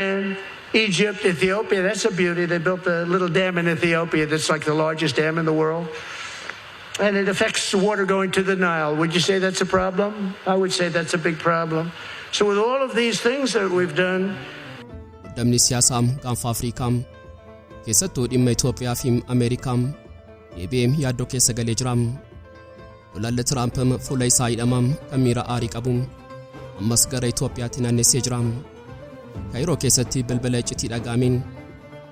Egypt, Ethiopia, that's a beauty. They built a little dam in Ethiopia that's like the largest dam in the world. And it affects the water going to the Nile. Would you say that's a problem? I would say that's a big problem. So with all of these things that we've done... Damni siyaasam gaanfa Afrikaam keessattuu dhimma Itoophiyaa fi Ameerikaan deebi'ee yaaddoo keessa galee jira. Doonaald Tiraamp fuula isaa hidhamam kan miira aarii qabu ammas gara Itoophiyaatti naannessee jira. Kaayiroo keessatti bilbila iccitii dhaga'ameen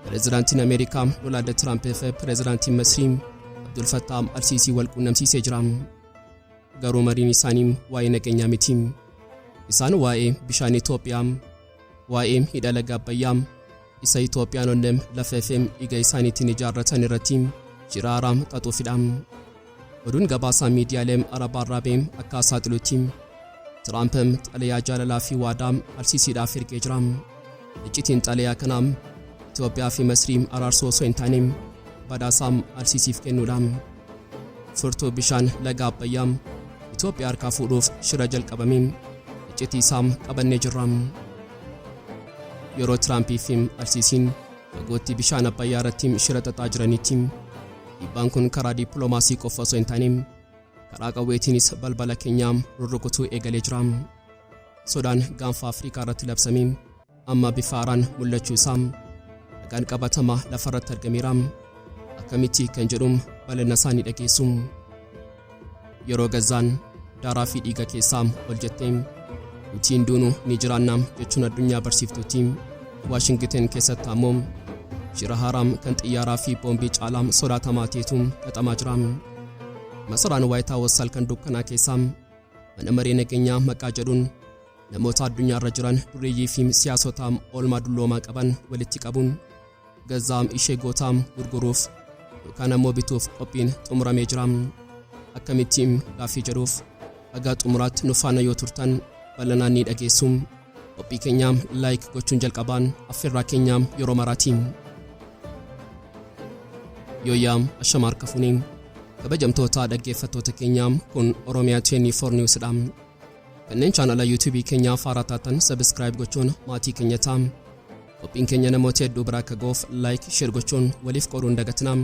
pirezidaantiin Ameerikaa Doonaald Tiraamp fi pirezidaantiin Masri Abdel Fattah Alsisi wal quunnamsiisee jira. Garuu mariin isaanii waa'ee nageenyaa miti. Isaan waa'ee bishaan Itoophiyaa, waa'ee hidha laga Abbayyaa isa Itoophiyaan onnem lafeefem dhiiga isaaniitiin ijaarratan irratti jiraaraam xaxuufidha. Oduun gabaasaa miidiyaalee Arabaarraabee akka saaxiluutti Tiraamp xalayaa jaalalaa fi waadaa Alsisiidhaaf ergee jira. Iccitiin xalayaa kanaa Itoophiyaa fi Masri araarsoo osoo hin taane badhaasaa Alsisiif kennuudha. Furtuu bishaan laga Abbayyaa Itoophiyaa harkaa fuudhuuf shira jalqabame iccitii isaa qabannee jirra. Yeroo Tiraampii fi Alsisiin fagootti bishaan Abbayyaa irratti shira xaxaa jiranitti dhiibbaan kun karaa dippiloomaasii qofa osoo hin taane karaa qawweetiinis balbala keenyaa rurrukutuu eegalee jira. Sodaan gaanfa Afrikaa irratti labsame amma bifa haaraan mul'achuu isaa dhagaan qabatamaa lafarratti argameera. Akkamitti kan jedhu bal'ina isaanii dhageessu. Yeroo Gazaan daaraa fi dhiiga keessaa ol jettee utiin duunu ni jiraanna jechuun addunyaa barsiiftuutti Washington keessatti ammoo Shira Haaraam kan xiyyaaraa fi boombii caalaam sodaatamaa ta'etu xaxamaa jira. Masaraan White House kan dukkanaa keessaa mana maree nageenyaa maqaa jedhuun namoota addunyaa irra jiran dureeyyii fi siyaasota oolmaa dulloomaa qaban walitti qabuun Gazaam ishee gootaam gurguruuf yookaan ammoo bituuf qophiin xumuramee jira. Akkamittiin gaaffii jedhuuf haga xumuraatti nu faana yoo turtan bal'inaan ni dhageessu. Qophii keenyaam like gochuun jalqabaan affeerraa keenyaam yeroo maraatiin. Yooyaam ashamaar kafuuniin kabajamtoota dhaggeeffattoota keenyaam kun Oromia 24 Newsdha. Kanneen chaanala YouTube keenyaa faaraa taatan subscribe gochuun maatii keenya ta'aa. Qophiin keenya namoota hedduu biraa akka ga'uuf like share gochuun waliif qooduun dagatinaa.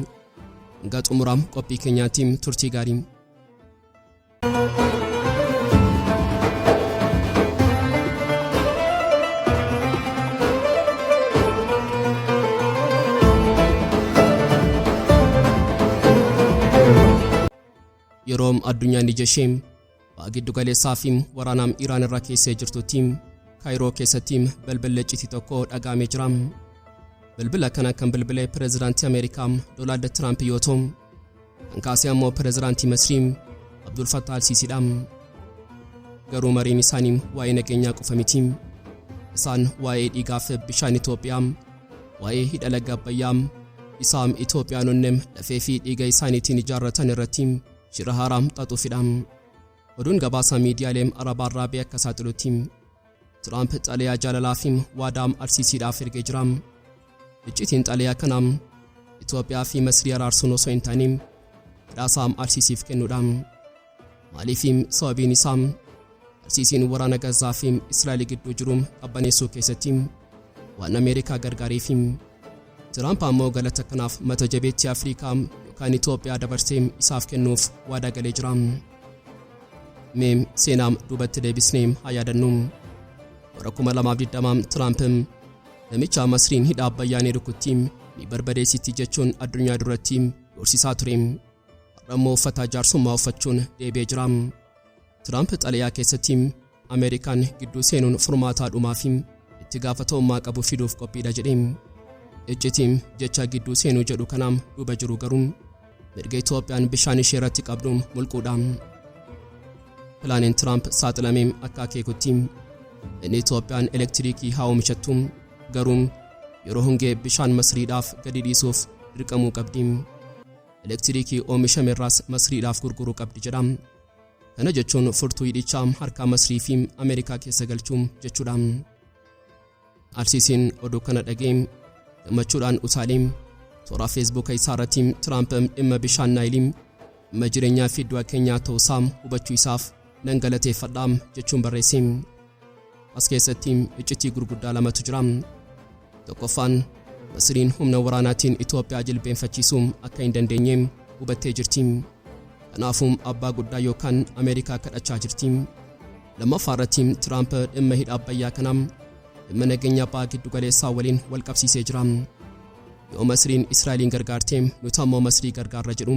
Hanga xumuraam qophii keenyaatiin turtii gaarii. Yeroom addunyaan ijasheem giddu galeessaa fi waraanaam Iraan irraa keessee jirtutti Kaayiroo keessatti balbala iccitii tokko dhagaamee jira. Balbala kana kan bilbilee pirezidaantii Ameerikaa Doonaald Tiraamp yoo ta'u, kan kaasee ammoo pirezidaantii Masri Abdel Fattah Alsisiidha. Garuu mariin isaanii waa'ee nageenyaa qofa miti. Isaan waa'ee dhiigaa fi bishaan Itoophiyaa, waa'ee hidha laga Abbayyaa isaan Itoophiyaan onnem lafee fi dhiiga isaaniitiin ijaarratan irratti shira haaraam xaxuufidha. Oduun gabaasaa miidiyaalee Arabaarraabee akka saaxiluutti Tiraamp xalayaa jaalalaa fi waadaa Alsisiidhaaf ergee jira. Iccitiin xalayaa kanaa Itoophiyaa fi Masri araarsuun osoo hin taane badhaasaa Alsisiif kennuudha. Maaliif sababiin isaa Alsisiin waraana Gazaa fi Israa'el gidduu jiru qabbaneessuu keessatti waan Ameerikaa gargaareef. Tiraamp ammoo galata kanaaf mata jabeettii Afrikaa yookaan Itoophiyaa dabarsee isaaf kennuuf waadaa galee jira. Mee seenaam duubatti deebisnee haa yaadannu. Bara 2020 Tiraamp namicha Masriin hidha Abbayyaa rukutti ni barbadeessitti jechuun addunyaa duratti doorsisaa ture. Har'a immoo uffata jaarsummaa uffachuun deebi'ee jira. Tiraamp xalayaa keessatti Ameerikaan gidduu seenuun furmaataa dhumaa fi itti gaafatamummaa qabu fiduuf qophiidha jedhe. Iccitiin jecha gidduu seenuu jedhu kanaam duuba jiru garuu mirga Itoophiyaan bishaan ishee irratti qabdu mulquudha. Pilaaniin Tiraamp saaxilamee akka akeekutti inni Itoophiyaan elektiriikii haa oomishattu garuu yeroo hongee bishaan Masriidhaaf gadi dhiisuuf dirqamuu qabdi. Elektiriikii oomishameerraas Masriidhaaf gurguruu qabdi jedha. Kana jechuun furtuu hidhichaa harka Masrii fi Ameerikaa keessa galchuu jechuudha. Alsisiin oduu kana dhagee gammachuudhaan utaalee toora Facebook isaarratti Tiraamp dhimma bishaan Naayilii dhimma jireenyaa fi du'a keenyaa ta'uusaa hubachuu isaaf nan galateeffadha jechuun barreesse. As keessatti iccitii gurguddaa lamatu jira. Tokkoffaan Masriin humna waraanaatiin Itoophiyaa jilbeenfachiisuun akka hin dandeenyeem hubattee jirti. Kanaafuu abbaa guddaa yookaan Ameerikaa kadhachaa jirti. Lammaffaarratti Tiraamp dhimma hidha Abbayyaa kanaa dhimma nageenya abbaa giddu galeessaa waliin wal qabsiisee jira. Yoo Masriin Israa'eliin gargaartee nuti ammoo Masrii gargaarra jedhu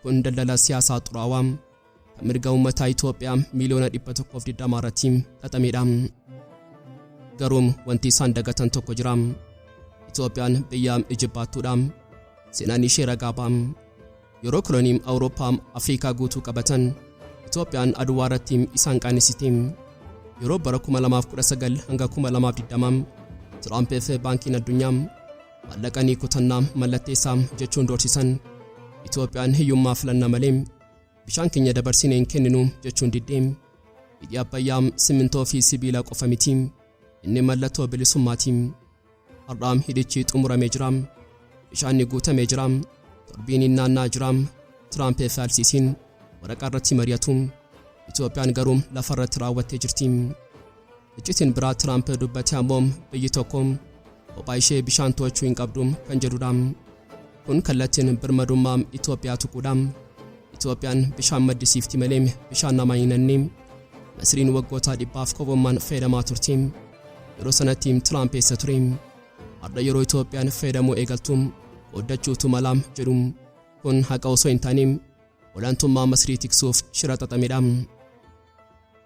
kun daldala siyaasaa xuraawaa kan mirga uummataa Itoophiyaa miliyoona 120 irratti xaxameedha. Garuu wanti isaan dagatan tokko jira. Itoophiyaan biyya ijibbaattuudha. Seenaan ishee ragaa ba'a. Yeroo koloniin Awurooppaa Afrikaa guutuu qabatan Itoophiyaan aduwaa irratti isaan qaanesite. Yeroo bara 2019 hanga 2020 Tiraampiif baankiin addunyaa maallaqanii kutannaa mallatteessaa jechuun doorsisan Itoophiyaan hiyyummaa filanna malee bishaan keenya dabarsinee hin kenninu jechuun diddee hidhi Abbayyaa simintoo fi sibiila qofa miti inni mallattoo bilisummaati. Har'a hidhichi xumuramee jira. Bishaanni guutamee jira. Torbiin naannaa jira. Tiraamp fi Alsisiin waraqaa irratti mari'atu. Itoophiyaan garuu lafa irratti raawwattee jirti. Iccitiin biraa Tiraamp dubbatee ammoo biyyi tokko kophaa ishee bishaan to'achuu hin qabdu kan jedhudha. Kun kallattiin birmadummaa Itoophiyaa tuquudha. Itoophiyaan bishaan maddisiifti malee bishaan namaa hin hanne. Masriin waggoota 100 kophumaan fayyadamaa turte. Yeroo sanatti Tiraamp eessa ture? Har'a yeroo Itoophiyaan fayyadamuu eegaltu qoodachuutu mala jedhu kun haqa osoo hin taane olaantummaa Masrii tiksuuf shira xaxameedha.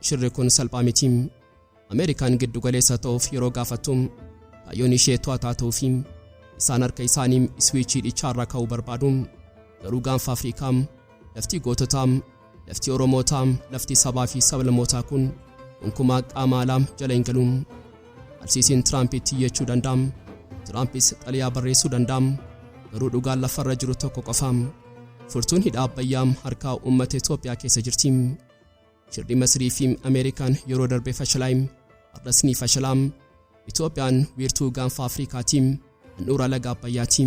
Shirri kun salphaa miti. Ameerikaan giddu galeessa ta'uuf yeroo gaafattu kaayyoon ishee to'ataa ta'uu fi isaan harka isaanii iswiichii dhichaarraa ka'uu barbaadu. Garuu gaanfa Afrikaa lafti goototaa, lafti Oromootaa, lafti sabaa fi sablammootaa kun gonkumaa qaama alaa jala hin galu. Alsisiin Tiraampitti iyyachuu danda'a. Tiraampiis xaliyaa barreessuu danda'a. Garuu dhugaan lafarra jiru tokko qofa. Furtuun hidha Abbayyaa harka uummata Itoophiyaa keessa jirti. Shirri Masrii fi Ameerikaan yeroo darbee fashalaa'e har'as ni fashala'a. Itoophiyaan wiirtuu gaanfa Afrikaati. Handhuura laga Abbayyaati.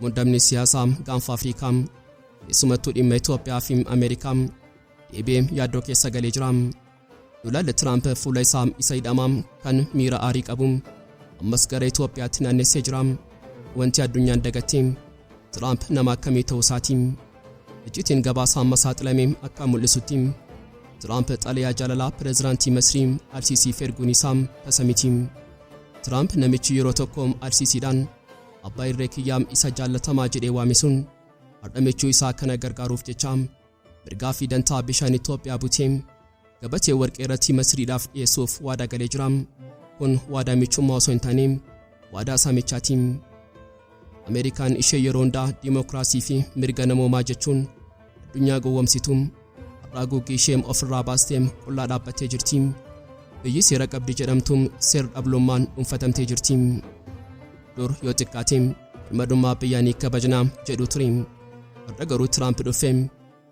Muddamni siyaasaa gaanfa Afrikaa keessumattuu dhimma Itoophiyaa fi Ameerikaa deebi'ee yaaddoo keessa galee jira. Doonaald Tiraamp fuula isaa isa hidhamaa kan miira aarii qabu ammas gara Itoophiyaatti naannessee jira. Wanti addunyaan dagatte Tiraamp nama akkamii ta'uu isaati. Iccitiin gabaasaa saaxilamee akka mul'isutti Tiraamp xaliyaa jaalalaa Pirezidaantii Masri Alsisi erguun isaa tasamiti. Tiraamp namichi yeroo tokko Alsisiidhaan abbaa irree kiyyaa isa jaallatamaa jedhee waamisuun hardhamechuu isaa kana gargaaruuf jecha mirgaa fi dantaa bishaan Itoophiyaa butee gabatee warqee irratti Masriidhaaf dhiyeessuuf waadaa galee jira. Kun waadaa michummaa osoo hin taane waadaa saamichaati. Ameerikaan ishee yeroo hundaa dimokiraasii fi mirga namoomaa jechuun addunyaa gowwomsitu har'aa guuggii ishee ofirraa baastee qullaa dhaabbattee jirti. Biyyi seera qabdi jedhamtuun seera dhablummaan dhuunfatamtee jirti. Dur yoo xiqqaate birmadummaa biyyaanii kabajnaa jedhu ture. Har'a garuu Tiraamp dhufee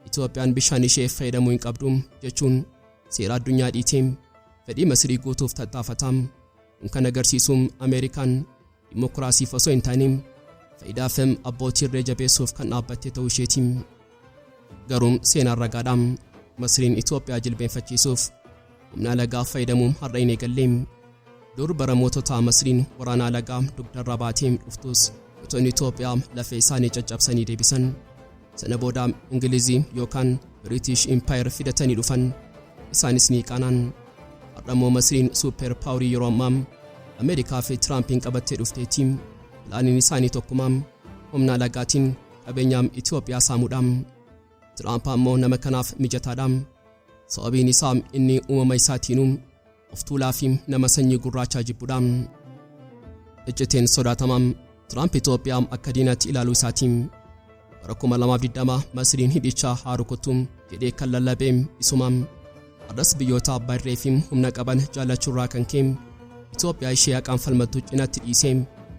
Itoophiyaan bishaan ishee fayyadamuu hin qabdu jechuun seera addunyaa dhiitee fedhii Masrii guutuuf tattaafata. Kun kan agarsiisu Ameerikaan dimokiraasiif osoo hin taane faayidaa fi abbootii irree jabeessuuf kan dhaabbatte ta'uu isheeti. Garuu seenaan ragaadha. Masriin Itoophiyaa jilbeenfachiisuuf humna lagaa fayyadamuun har'a hin eegalle. Dur bara mootota Masriin waraana lagaa dugdarra baatee dhuftus gootonni Itoophiyaa lafee isaanii caccabsanii deebisan. Sana booda Ingilizii yookaan British Empire fidatanii dhufan. Isaanis ni qaanaan. Har'ammoo Masriin super paaworii yeroo ammaa Ameerikaa fi Tiraampiin qabattee dhufteetti. Laaniin isaanii tokkuma humna lagaatiin qabeenyaa Itoophiyaa saamuudha. Tiraamp ammoo nama kanaaf mijataadha. Sababiin isaa inni uumama isaatiinuu of tuulaa fi nama sanyii gurraachaa jibbuudha. Iccitiin sodaatamaa Tiraamp Itoophiyaa akka diinaatti ilaaluu isaati. Bara 2020 Masriin hidhicha haarukuttu jedhee kan lallabee isuma. Har'as biyyoota abbaa irree fi humna qaban jaallachuurraa kan ka'e Itoophiyaa ishee haqaan falmattu cinaatti dhiisee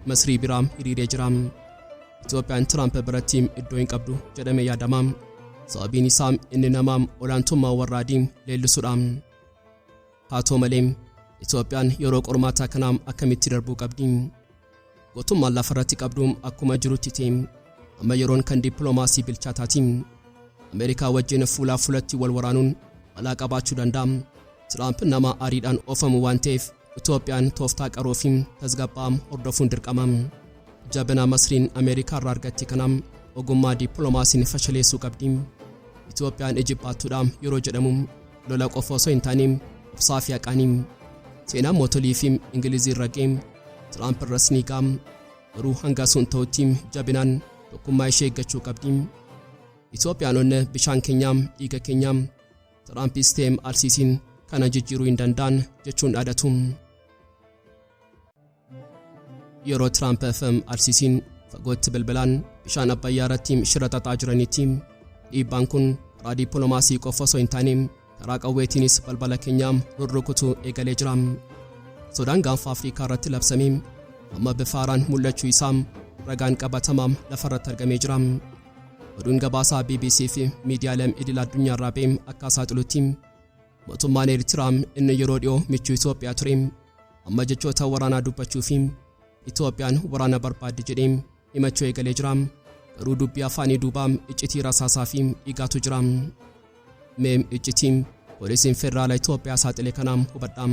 Masrii biraa hiriiree jira. Itoophiyaan Tiraamp biratti iddoo hin qabdu jedhamee yaadama. Sababiin isaa inni nama olaantummaa warraadii leellisuudha. Haa ta'u malee Itoophiyaan yeroo qormaataa kanaa akkamitti darbuu qabdi? Gootummaan lafarratti qabdu akkuma jirutti ta'e amma yeroon kan dippiloomaasii bilchaataati. Ameerikaa wajjin fuulatti wal waraanuun balaa qabaachuu danda'a. Tiraamp nama aariidhaan oofamu waan ta'eef Itoophiyaan tooftaa qaroo fi tasgabbaa'aa hordofuun dirqama. Jabina Masriin Ameerikaa irraa argatte kanaan ogummaa dippiloomaasiin fashaleessuu qabdi. Itoophiyaan Ijippaattuudhaan yeroo jedhamu lola qofa osoo hin taane obsaa fi haqaanii seenaa mootolii fi Ingilizii irra ga'e Tiraamp irras ni ga'a. Garuu hanga sun ta'utti jabinaan tokkummaa ishee eeggachuu qabdi. Itoophiyaan onne bishaan keenyaa dhiiga keenyaa Tiraampis ta'e Alsisiin kana jijjiiruu hin danda'an jechuun dhaadatu. Yeroo Tiraamp fi Alsisiin fagootti bilbilaan bishaan Abbayyaa irratti shira xaxaa jiranitti dhiibbaan kun karaa dippiloomaasii qofa osoo hin taane karaa qawweetiinis balbala keenyaa rurrukutuu eegalee jira. Sodaan gaanfa Afrikaa irratti labsamee amma bifa haaraan mul'achuu isaa ragaan qabatamaa lafarratti argamee jira. Oduun gabaasaa BBC fi miidiyaalee idil addunyaa irraa ba'e akka saaxilutti mootummaan Eertiraa inni yeroo dhiyoo michuu Itoophiyaa ture amma jechoota waraanaa dubbachuu fi Itoophiyaan waraana barbaaddi jedhee himachuu eegalee jira. Garuu dubbii afaanii duubaa iccitii rasaasaa fi dhiigaatu jira. Iccitiin poolisiin federaalaa Itoophiyaa saaxilee kanaan hubadhaa.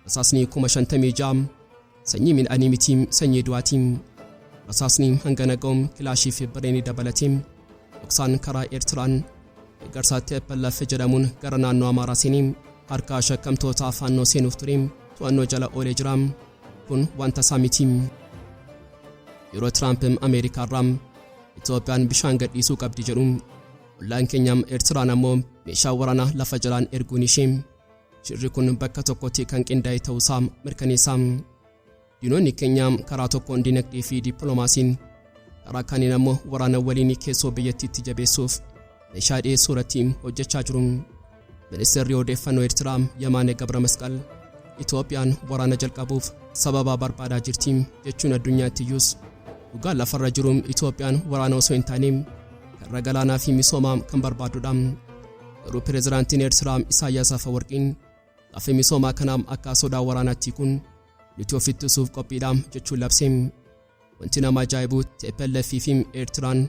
Rasaasni 56,000 sanyii midhaanii miti sanyii du'aati. Rasaasni hanga naga'uun kilaashii fi bireenii dabalatee dhoksaan karaa Eertiraan garsaatti Eppalaaf jedhamuun gara naannoo Amaaraa seenee harka shakkamtoota faannoo seenuuf ture to'annoo jala oolee jira. Kun wanta saamiti. Yeroo Tiraamp Ameerikaa irraa Itoophiyaan bishaan gadhiisuu qabdi jedhu ollaan keenya Eertiraan ammoo meeshaa waraanaa lafa jalaan erguun ishee shirri kun bakka tokkotti kan qindaa'e ta'uusaa mirkaneessa. Diinonni keenya karaa tokkoon dinagdee fi dippiloomaasiin karaa kaaniin ammoo waraana waliin keessoo biyyattiitti jabeessuuf meeshaa dhiyeessuu irratti hojjechaa jiru. Ministeerri odeeffannoo Eertiraa Yamaane Gabra Masqal Itoophiyaan waraana jalqabuuf sababa barbaadaa jirti jechuun addunyaatti iyyus dhugaa lafarra jiru Itoophiyaan waraana osoo hin taane karra galaanaa fi misoomaa kan barbaadudha. Garuu pirezidaantiin Eertiraa Isaayyaas Afeworqiin gaaffii misoomaa kanaa akka sodaa waraanaatti kun nuti of ittisuuf qophiidha jechuun labse. Wanti nama ajaa'ibu TPLF fi Eertiraan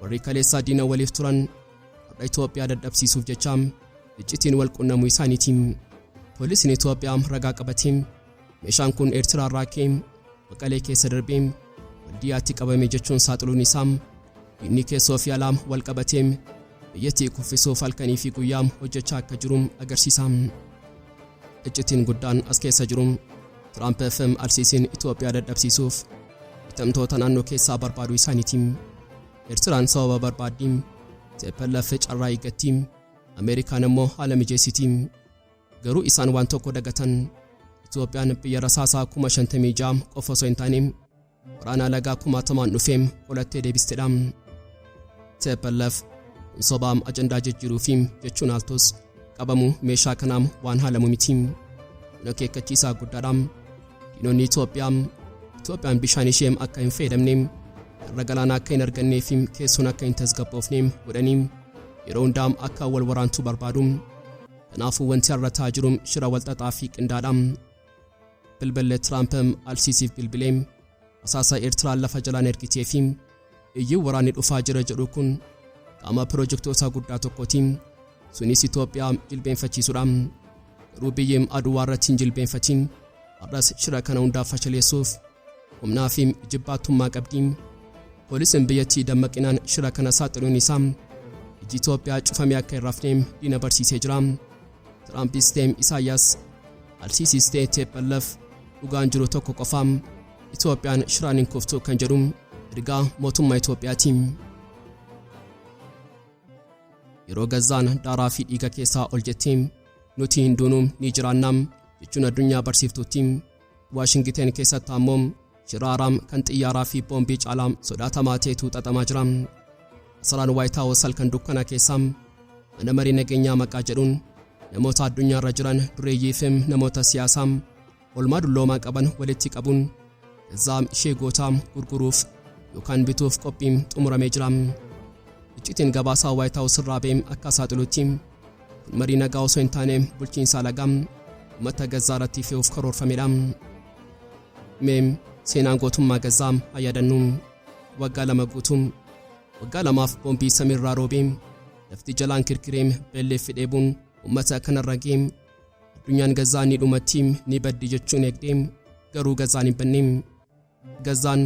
warri kaleessaa diina waliif turan har'a Itoophiyaa dadhabsiisuuf jecha iccitiin wal qunnamuu isaaniiti. Poolisiin Itoophiyaa ragaa qabatee meeshaan kun Eertiraa irraa ka'e Maqalee keessa darbee waldiyaatti qabame jechuun saaxiluun isaa inni keessoo fi alaa wal qabatee biyyattii kuffisuuf halkanii fi guyyaa hojjechaa akka jiru agarsiisa. Iccitiin guddaan as keessa jiru Tiraamp fi Alsisiin Itoophiyaa dadhabsiisuuf bitamtoota naannoo keessaa barbaaduu isaaniiti. Eertiraan sababa barbaaddii TPLF carraa eeggatti Ameerikaan immoo haala mijeessiti. Garuu isaan waan tokko dagatan Itoophiyaan biyya rasaasaa 56,000 qofa osoo hin taane waraana lagaa 10,000 dhufee qolattee deebistedha. TPLF sobaam ajandaa jijjiiruu fi jechuun altos qabamu meeshaa kanaam waan haalamu miti. Akeekkachiisaa guddaadha. Diinonni Itoophiyaan bishaan ishee akka hin fayyadamne karra galaanaa akka hin argannee fi keessoon akka hin tasgabboofne godhanii yeroo hundaa akka wal waraantuu barbaadu. Kanaafuu wanti har'a ta'aa jiru shira walxaxaa fi qindaadha. Bilbilee Tiraamp Alsisiif bilbilee rasaasa Eertiraan lafa jalaan ergitee fi iyyuu waraanni dhufaa jira jedhu kun qaama piroojektota guddaa tokkooti. Sunis Itoophiyaa jilbeenfachiisuudha. Garuu biyyeen aduwaa irratti hin jilbeenfatiin har'as shira kana hundaa fashaleessuuf humnaa fi jibbaattummaa qabdi. Poolisiin biyyattii dammaqinaan shira kana saaxiluun isaa Itoophiyaa cufamee akka hin rafne diina barsiisee jira. Tiraamp ta'e Isaayyaas Alsisi ta'e TPLF dhugaan jiru tokko qofa Itoophiyaan shiraan hin kuftu kan jedhu ergaa mootummaa Itoophiyaati. Yeroo Gazaan daaraa fi dhiiga keessaa ol jettee nuti hin duunu ni jiraannaa jechuun addunyaa barsiiftuutti. Waashingiten keessatti ammoo shiraaraam kan xiyyaaraa fi boombii caalaa sodaatamaa ta'etu xaxamaa jira. Saraan White House halkan dukkana keessaa mana marii nageenyaa maqaa jedhuun namoota addunyaa irra jiran dureeyyii fi namoota siyaasaa olmaa dulloomaa qaban walitti qabuun Gaazaa ishee gootaa gurguruuf yookaan bituuf qophiin xumuramee jira. Iccitiin gabaasaa White House irraa ba'e akka saaxilutti kun marii nagaa osoo hin taane bulchiinsa alagaa uummata Gaazaa irratti fe'uuf karoorfamedha. Seenaan gootummaa Gaazaa haa yaadannu. Waggaa 2 guutuu waggaa 2 boombii samiirraa roobee lafti jalaan kirkiree beellee fi dheebuun uummata kanarra ga'e addunyaan Gazaa ni dhumatti ni baddi jechuun eegdeem garuu Gazaan hin banneem. Gazaan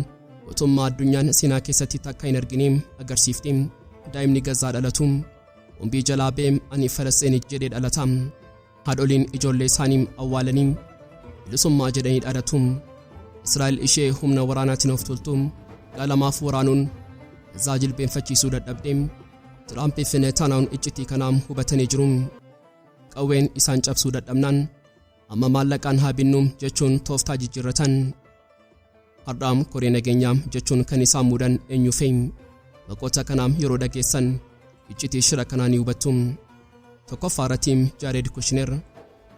mootummaa addunyaan Siinaa keessatti takka hin argineem agarsiifteem. Daa'imni Gazaa dhalatu bombii jalaa beem ani Falastiin jedhee dhalatam. Haadholiin ijoollee isaanii awwaalanii bilisummaa jedhanii dhaadatu. Israa'el ishee humna waraanaatiin of toltu lamaaf waraanuun Gazaa jilbeenfachiisuu dadhabdeem. Tiraampiif Netanyahuun iccitii kanaam hubatanii jiru. Qawween isaan cabsuu dadhabnaan amma maallaqaan haa binnu jechuun tooftaa jijjiirratan. Har'aam Koree Nageenyaa jechuun kan isaan muudan eenyuufi maqoota kanaam yeroo dhageessan iccitii shira kanaa ni hubattu. Tokkoffaarrattiim Jared Kushner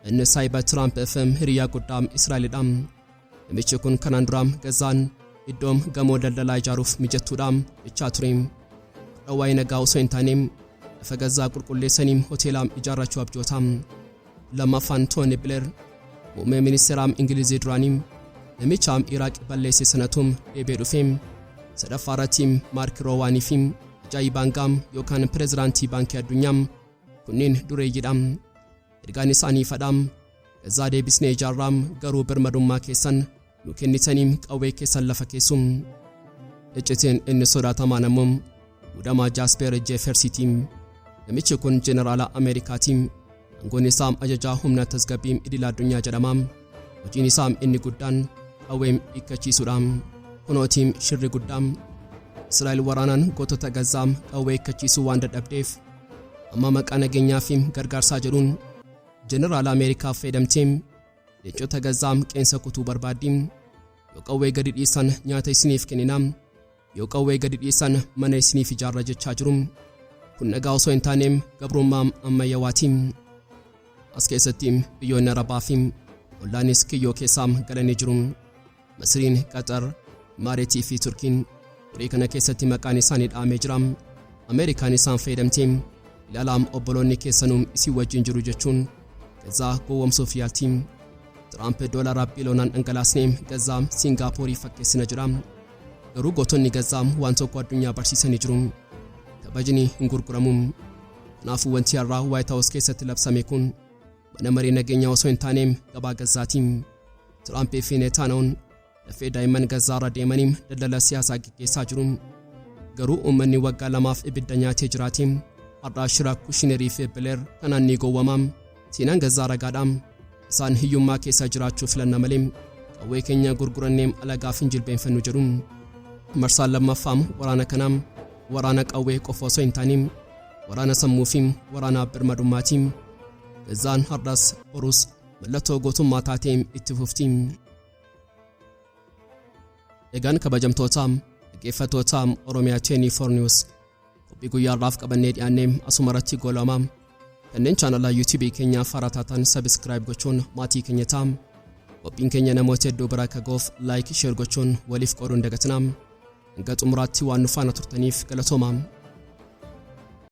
inni saayiba Tiraamp FM hiriyaa guddaa Israa'elidhaam. Namichi kun kanaan duraam Gazaan iddoom gamoo daldalaa ijaaruuf mijattuudhaam jechaa ture. Dhawwaa'ee nagaa osoo hin taaneem lafa Gazaa qulqulleessaniim hoteelaam ijaarrachuu abjootaam. Lammaffaan Tooni Bileer muummee ministeeraam Ingilizii duraaniim namichaam Iraaq balleesse sanatuum deebee dhufeem. Sadaffaarrattiim Maark Roowaaniifiim ajaa'ibaangaam yookaan pirezidaantii baankii addunyaam kunniin dureeyyiidhaam. Ergaan isaanii fadhaam Gazaa deebisnee ijaarraam garuu birmadummaa keessan nu kennitaniim qawwee keessan lafa keessum. Iccitiin inni sodaatamaan ammoo Muddama Jaasper Jeefersiitiim. Namichi kun jeneraala Ameerikaatiim. Aangoon isaam ajajaa humna tasgabbiim idil addunyaa jedhamaam. Hojiin isaam inni guddaan qawweem hiikkachiisuudhaam. Kunootiim shirri guddaam. Israa'el waraanaan gootota Gazaam qawwee hiikkachiisuu waan dadhabdeef amma maqaa nageenyaafiim gargaarsaa jedhuun jeneraala Ameerikaaf fayyadamteem leencota Gazaam qeensa kutuu barbaaddiim. Yoo qawwee gadi dhiisan nyaata isiniif kenninaam. Yoo qawwee gadi dhiisan mana isiniif ijaarra jechaa jirum. Kun nagaa osoo hin taaneem gabrummaam ammayyawaatiim. As keessattiim biyyoonni Arabaafiim ollaanis kiyyoo keessaam galanii jirum. Masriin, Qatar, Maareetii fi Turkiin horii kana keessatti maqaan isaanii dhaamee jiraam. Ameerikaan isaan fayyadamteem ilaalaam obboloonni keessanuum isii wajjin jiru jechuun Gazaa gowwoomsuuf yaaltiim. Tiraamp doolaara biiliyoonaan dhangalaasneem Gazaam Siingaaporii fakkeessina jiraam. Garuu gootonni Gazaam waan tokko addunyaa barsiisanii jiru. Kabajni hin gurguramuum. Kanaafuu wanti har'aa White House keessatti labsame kun mana marii nageenyaa osoo hin taaneem gabaa Gazaatiim. Tiraamp fi Netanyahuun lafee daa'imman Gazaarra deemaniim daldala siyaasaa gaggeessaa jiru. Garuu uummanni waggaa lamaaf ibidda nyaatee jiraatiim. Har'aa shira Kushnerii fi Bileer kanaan ni gowwamaam. Seenaan Gazaa ragaadhaam. Isaan hiyyummaa keessa jiraachuu filanna malee qawwee keenya gurguranneem alagaaf hin jilbeenfannu jedhu. Marsaan lammaffaam waraana kanaam waraana qawwee qofa osoo hin taaneem waraana sammuufiim waraana birmadummaatiim. Gazaan har'as borus mallattoo gootummaa taateem itti fuftiim. Egaan kabajamtootaam dhaggeeffattootaam Oromiyaa 24 News qophii guyyaarraaf qabannee dhiyaanneem asumarratti goolamaam. Kanneen chaanala YouTube keenyaaf haaraa taatan subscribe gochuun maatii keenya taam. Qophiin keenya namoota hedduu bira akka ga'uuf like share gochuun waliif qooduun dagatinaam. Hanga xumuraatti waan nu faana turtaniif galatoomaam.